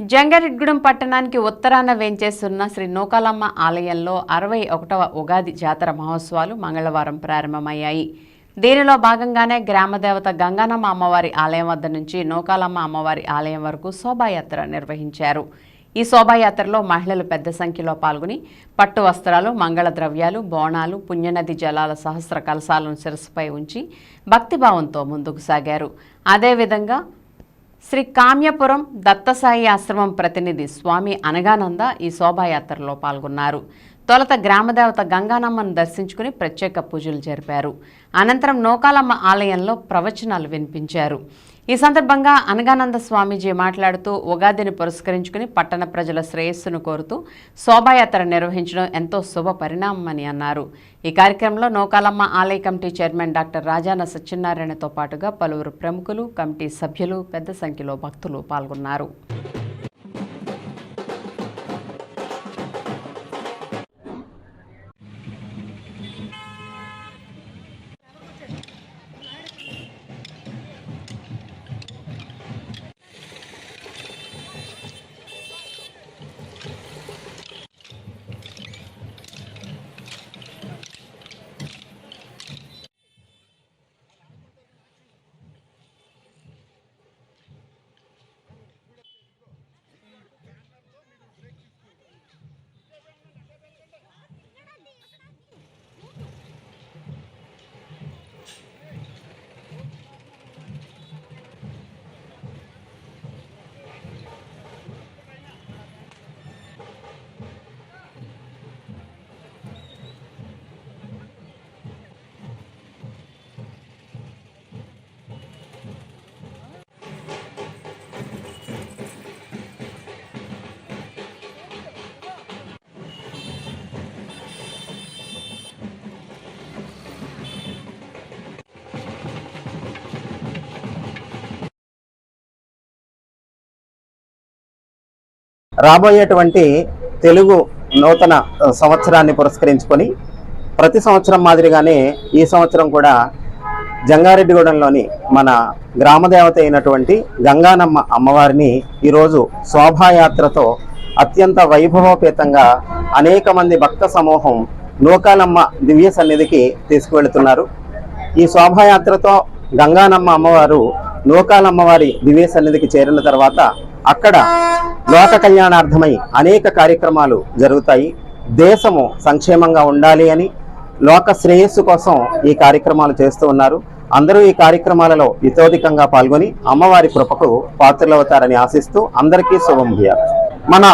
జంగారెడ్డిగూడెం పట్టణానికి ఉత్తరాన వేంచేస్తున్న శ్రీ నూకాలమ్మ ఆలయంలో 61వ ఉగాది జాతర మహోత్సవాలు మంగళవారం ప్రారంభమయ్యాయి. దీనిలో భాగంగానే గ్రామదేవత గంగానమ్మ అమ్మవారి ఆలయం వద్ద నుంచి నూకాలమ్మ అమ్మవారి ఆలయం వరకు శోభాయాత్ర నిర్వహించారు. ఈ శోభాయాత్రలో మహిళలు పెద్ద సంఖ్యలో పాల్గొని పట్టు వస్త్రాలు, మంగళ ద్రవ్యాలు, బోనాలు, పుణ్యనది జలాల సహస్ర కలశాలను శిరస్సుపై ఉంచి భక్తిభావంతో ముందుకు సాగారు. అదేవిధంగా శ్రీ కామ్యపురం దత్తసాయి ఆశ్రమం ప్రతినిధి స్వామి అనగానంద ఈ శోభాయాత్రలో పాల్గొన్నారు. తొలుత గ్రామదేవత గంగానమ్మను దర్శించుకుని ప్రత్యేక పూజలు జరిపారు. అనంతరం నూకాలమ్మ ఆలయంలో ప్రవచనాలు వినిపించారు. ఈ సందర్భంగా అనగానంద స్వామీజీ మాట్లాడుతూ ఉగాదిని పురస్కరించుకుని పట్టణ ప్రజల శ్రేయస్సును కోరుతూ శోభాయాత్ర నిర్వహించడం ఎంతో శుభ పరిణామమని అన్నారు. ఈ కార్యక్రమంలో నూకాలమ్మ ఆలయ కమిటీ చైర్మన్ డాక్టర్ రాజాన సత్యనారాయణతో పాటుగా పలువురు ప్రముఖులు, కమిటీ సభ్యులు, పెద్ద సంఖ్యలో భక్తులు పాల్గొన్నారు. రాబోయేటువంటి తెలుగు నూతన సంవత్సరాన్ని పురస్కరించుకొని ప్రతి సంవత్సరం మాదిరిగానే ఈ సంవత్సరం కూడా జంగారెడ్డిగూడెంలోని మన గ్రామదేవత అయినటువంటి గంగానమ్మ అమ్మవారిని ఈరోజు శోభాయాత్రతో అత్యంత వైభవోపేతంగా అనేక మంది భక్త సమూహం నూకాలమ్మ దివ్య సన్నిధికి తీసుకువెళుతున్నారు. ఈ శోభాయాత్రతో గంగానమ్మ అమ్మవారు నూకాలమ్మవారి దివ్య సన్నిధికి చేరిన తర్వాత అక్కడ లోక కళ్యాణార్థమై అనేక కార్యక్రమాలు జరుగుతాయి. దేశము సంక్షేమంగా ఉండాలి అని లోక శ్రేయస్సు కోసం ఈ కార్యక్రమాలు చేస్తూ ఉన్నారు. అందరూ ఈ కార్యక్రమాలలో ఇతోధికంగా పాల్గొని అమ్మవారి కృపకు పాత్రలవుతారని ఆశిస్తూ అందరికీ శుభం భూయాత్. మన